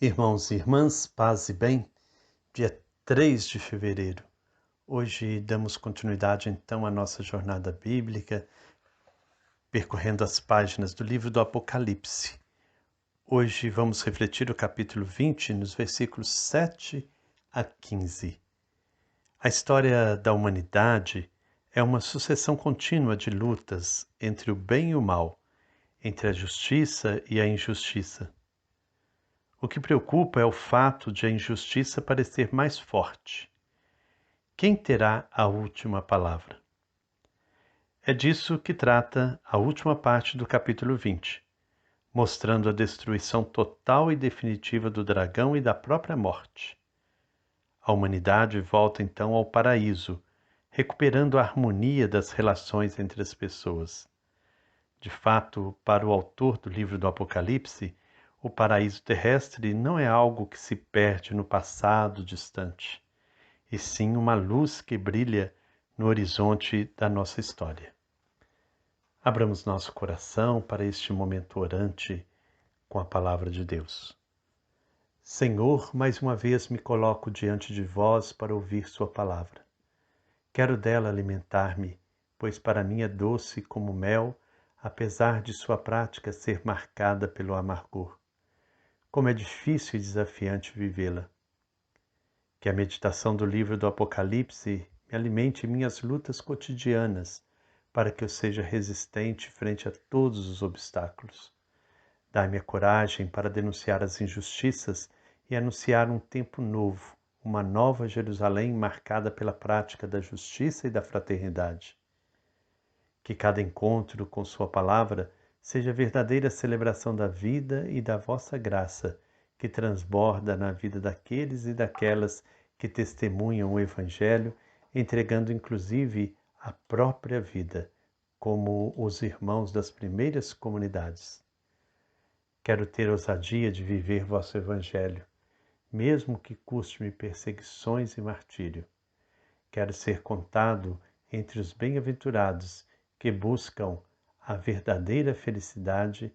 Irmãos e irmãs, paz e bem, dia 3 de fevereiro. Hoje damos continuidade então à nossa jornada bíblica, percorrendo as páginas do livro do Apocalipse. Hoje vamos refletir o capítulo 20, nos versículos 7 a 15. A história da humanidade é uma sucessão contínua de lutas entre o bem e o mal, entre a justiça e a injustiça. O que preocupa é o fato de a injustiça parecer mais forte. Quem terá a última palavra? É disso que trata a última parte do capítulo 20, mostrando a destruição total e definitiva do dragão e da própria morte. A humanidade volta então ao paraíso, recuperando a harmonia das relações entre as pessoas. De fato, para o autor do livro do Apocalipse, o paraíso terrestre não é algo que se perde no passado distante, e sim uma luz que brilha no horizonte da nossa história. Abramos nosso coração para este momento orante com a palavra de Deus. Senhor, mais uma vez me coloco diante de vós para ouvir sua palavra. Quero dela alimentar-me, pois para mim é doce como mel, apesar de sua prática ser marcada pelo amargor. Como é difícil e desafiante vivê-la. Que a meditação do livro do Apocalipse me alimente em minhas lutas cotidianas, para que eu seja resistente frente a todos os obstáculos. Dai-me a coragem para denunciar as injustiças e anunciar um tempo novo, uma nova Jerusalém marcada pela prática da justiça e da fraternidade. Que cada encontro com sua palavra seja verdadeira celebração da vida e da vossa graça, que transborda na vida daqueles e daquelas que testemunham o Evangelho, entregando inclusive a própria vida, como os irmãos das primeiras comunidades. Quero ter ousadia de viver vosso Evangelho, mesmo que custe-me perseguições e martírio. Quero ser contado entre os bem-aventurados que buscam a verdadeira felicidade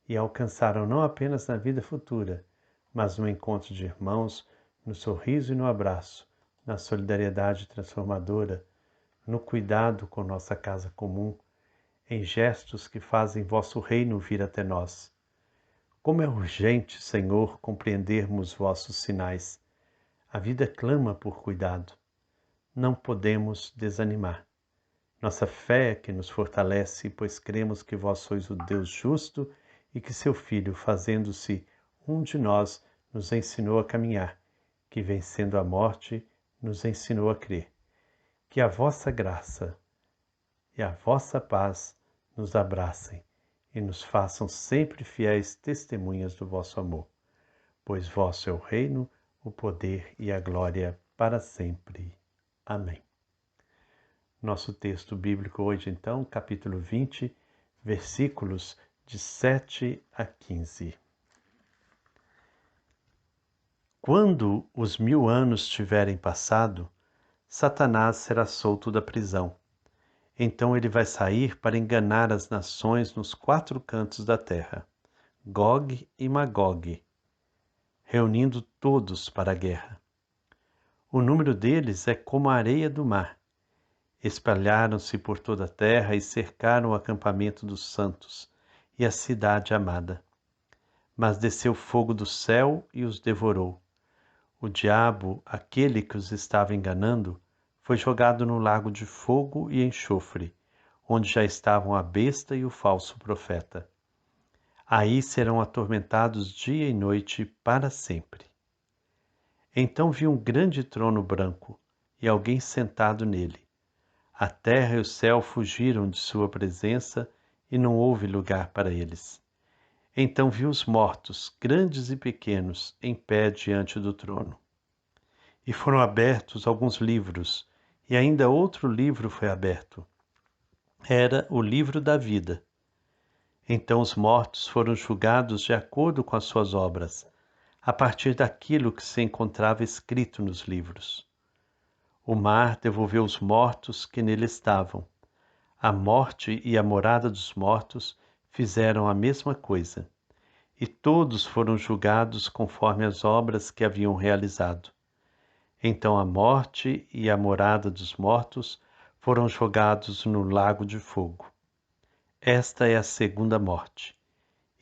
e alcançaram não apenas na vida futura, mas no encontro de irmãos, no sorriso e no abraço, na solidariedade transformadora, no cuidado com nossa casa comum, em gestos que fazem vosso reino vir até nós. Como é urgente, Senhor, compreendermos vossos sinais. A vida clama por cuidado. Não podemos desanimar. Nossa fé é que nos fortalece, pois cremos que vós sois o Deus justo e que seu Filho, fazendo-se um de nós, nos ensinou a caminhar, que vencendo a morte, nos ensinou a crer. Que a vossa graça e a vossa paz nos abracem e nos façam sempre fiéis testemunhas do vosso amor, pois vosso é o reino, o poder e a glória para sempre. Amém. Nosso texto bíblico hoje, então, capítulo 20, versículos de 7 a 15. Quando os 1000 anos tiverem passado, Satanás será solto da prisão. Então ele vai sair para enganar as nações nos 4 cantos da terra, Gog e Magog, reunindo todos para a guerra. O número deles é como a areia do mar. Espalharam-se por toda a terra e cercaram o acampamento dos santos e a cidade amada. Mas desceu fogo do céu e os devorou. O diabo, aquele que os estava enganando, foi jogado no lago de fogo e enxofre, onde já estavam a besta e o falso profeta. Aí serão atormentados dia e noite para sempre. Então vi um grande trono branco e alguém sentado nele. A terra e o céu fugiram de sua presença e não houve lugar para eles. Então vi os mortos, grandes e pequenos, em pé diante do trono. E foram abertos alguns livros, e ainda outro livro foi aberto. Era o livro da vida. Então os mortos foram julgados de acordo com as suas obras, a partir daquilo que se encontrava escrito nos livros. O mar devolveu os mortos que nele estavam. A morte e a morada dos mortos fizeram a mesma coisa. e todos foram julgados conforme as obras que haviam realizado. Então a morte e a morada dos mortos foram jogados no lago de fogo. Esta é a segunda morte,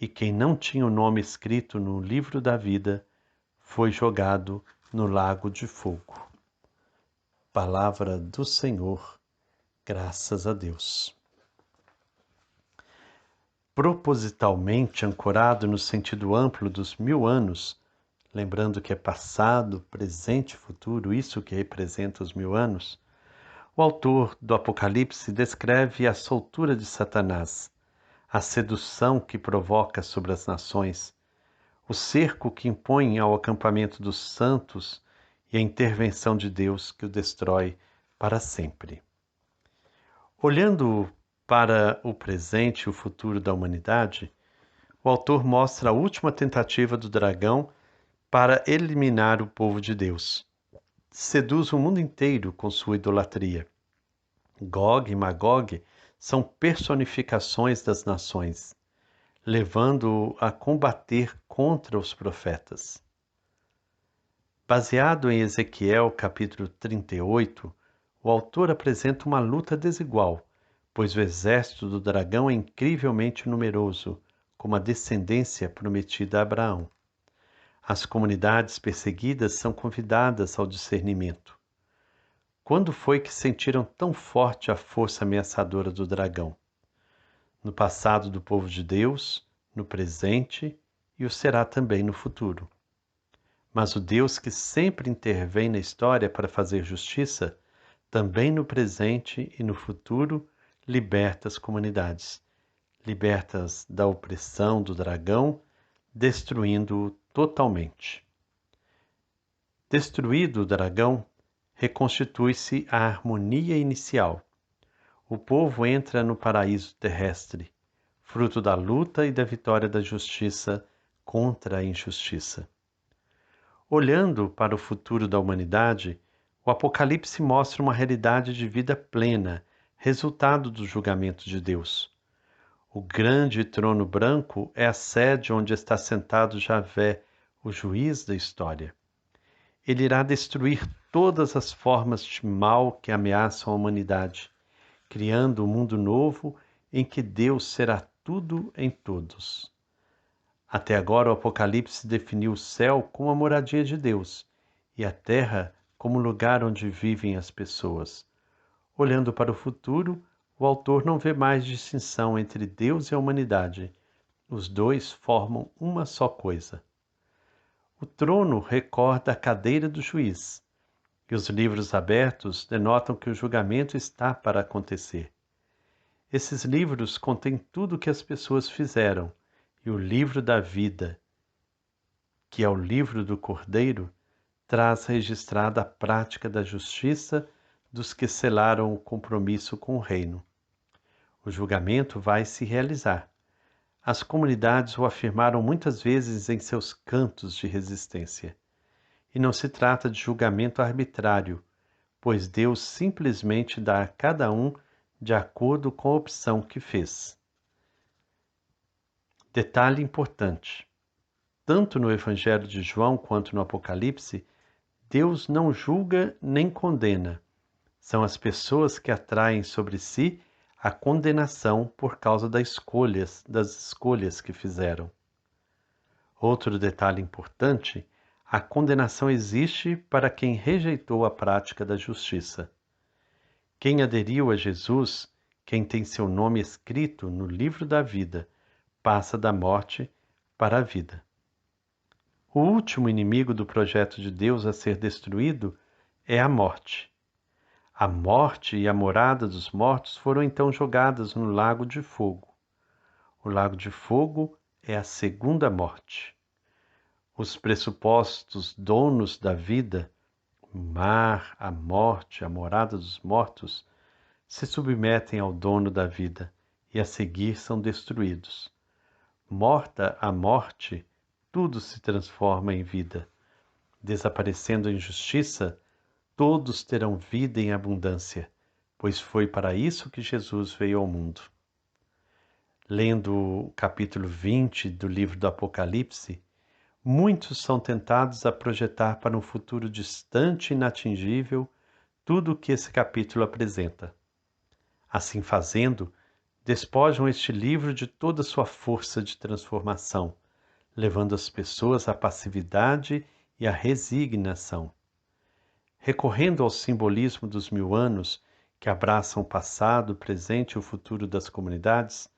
e quem não tinha o nome escrito no livro da vida foi jogado no lago de fogo. Palavra do Senhor, graças a Deus. Propositalmente ancorado no sentido amplo dos 1000 anos, lembrando que é passado, presente e futuro, isso que representa os 1000 anos, o autor do Apocalipse descreve a soltura de Satanás, a sedução que provoca sobre as nações, o cerco que impõe ao acampamento dos santos e a intervenção de Deus que o destrói para sempre. Olhando para o presente e o futuro da humanidade, o autor mostra a última tentativa do dragão para eliminar o povo de Deus. Seduz o mundo inteiro com sua idolatria. Gog e Magog são personificações das nações, levando-o a combater contra os profetas. Baseado em Ezequiel capítulo 38, o autor apresenta uma luta desigual, pois o exército do dragão é incrivelmente numeroso, como a descendência prometida a Abraão. As comunidades perseguidas são convidadas ao discernimento. Quando foi que sentiram tão forte a força ameaçadora do dragão? No passado do povo de Deus, no presente e o será também no futuro. Mas o Deus que sempre intervém na história para fazer justiça, também no presente e no futuro, liberta as comunidades, liberta-as da opressão do dragão, destruindo-o totalmente. Destruído o dragão, reconstitui-se a harmonia inicial. O povo entra no paraíso terrestre, fruto da luta e da vitória da justiça contra a injustiça. Olhando para o futuro da humanidade, o Apocalipse mostra uma realidade de vida plena, resultado do julgamento de Deus. O grande trono branco é a sede onde está sentado Javé, o juiz da história. Ele irá destruir todas as formas de mal que ameaçam a humanidade, criando um mundo novo em que Deus será tudo em todos. Até agora o Apocalipse definiu o céu como a moradia de Deus e a terra como o lugar onde vivem as pessoas. Olhando para o futuro, o autor não vê mais distinção entre Deus e a humanidade. Os dois formam uma só coisa. O trono recorda a cadeira do juiz, e os livros abertos denotam que o julgamento está para acontecer. Esses livros contêm tudo o que as pessoas fizeram, e o livro da vida, que é o livro do Cordeiro, traz registrada a prática da justiça dos que selaram o compromisso com o reino. O julgamento vai se realizar. As comunidades o afirmaram muitas vezes em seus cantos de resistência. E não se trata de julgamento arbitrário, pois Deus simplesmente dá a cada um de acordo com a opção que fez. Detalhe importante: tanto no Evangelho de João quanto no Apocalipse, Deus não julga nem condena. São as pessoas que atraem sobre si a condenação por causa das escolhas que fizeram. Outro detalhe importante: a condenação existe para quem rejeitou a prática da justiça. Quem aderiu a Jesus, quem tem seu nome escrito no livro da vida, passa da morte para a vida. O último inimigo do projeto de Deus a ser destruído é a morte. A morte e a morada dos mortos foram então jogadas no lago de fogo. O lago de fogo é a segunda morte. Os pressupostos donos da vida, o mar, a morte, a morada dos mortos, se submetem ao dono da vida e a seguir são destruídos. Morta a morte, tudo se transforma em vida. Desaparecendo a injustiça, todos terão vida em abundância, pois foi para isso que Jesus veio ao mundo. Lendo o capítulo 20 do livro do Apocalipse, muitos são tentados a projetar para um futuro distante e inatingível tudo o que esse capítulo apresenta. Assim fazendo, despojam este livro de toda sua força de transformação, levando as pessoas à passividade e à resignação. Recorrendo ao simbolismo dos 1000 anos, que abraçam o passado, o presente e o futuro das comunidades,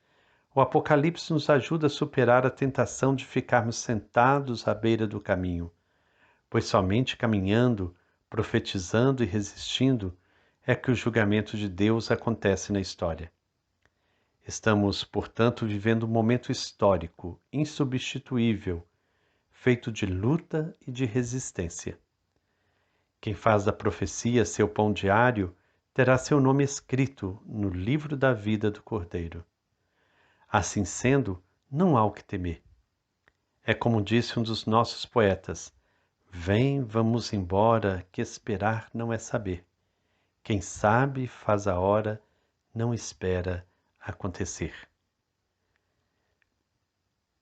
o Apocalipse nos ajuda a superar a tentação de ficarmos sentados à beira do caminho, pois somente caminhando, profetizando e resistindo é que o julgamento de Deus acontece na história. Estamos, portanto, vivendo um momento histórico, insubstituível, feito de luta e de resistência. Quem faz da profecia seu pão diário terá seu nome escrito no livro da vida do Cordeiro. Assim sendo, não há o que temer. É como disse um dos nossos poetas: vem, vamos embora, que esperar não é saber. Quem sabe faz a hora, não espera acontecer.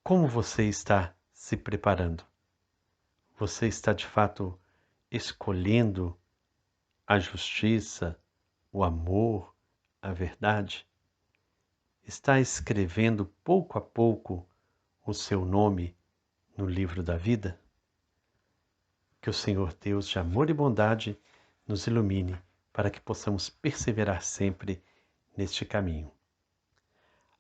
Como você está se preparando? Você está de fato escolhendo a justiça, o amor, a verdade? Está escrevendo pouco a pouco o seu nome no livro da vida? Que o Senhor Deus de amor e bondade nos ilumine para que possamos perseverar sempre neste caminho.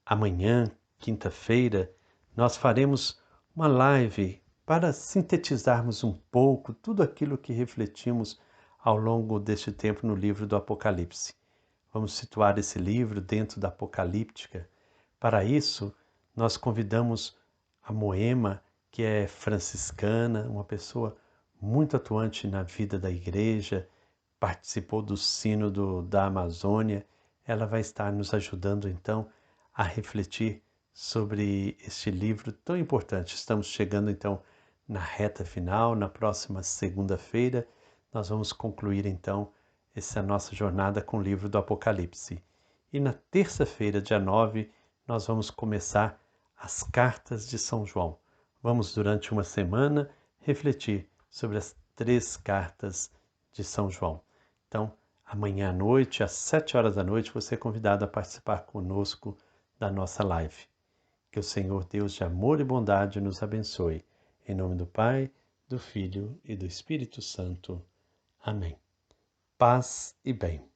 Amanhã, quinta-feira, nós faremos uma live para sintetizarmos um pouco tudo aquilo que refletimos ao longo deste tempo no livro do Apocalipse. Vamos situar esse livro dentro da Apocalíptica. Para isso, nós convidamos a Moema, que é franciscana, uma pessoa muito atuante na vida da igreja, participou do Sínodo da Amazônia. Ela vai estar nos ajudando, então, a refletir sobre este livro tão importante. Estamos chegando, então, na reta final. Na próxima segunda-feira, nós vamos concluir, então, essa nossa jornada com o livro do Apocalipse. E na terça-feira, dia 9, nós vamos começar as cartas de São João. Vamos, durante uma semana, refletir sobre as 3 cartas de São João. Então, amanhã à noite, às 7 horas da noite, você é convidado a participar conosco da nossa live. Que o Senhor Deus de amor e bondade nos abençoe. Em nome do Pai, do Filho e do Espírito Santo. Amém. Paz e bem.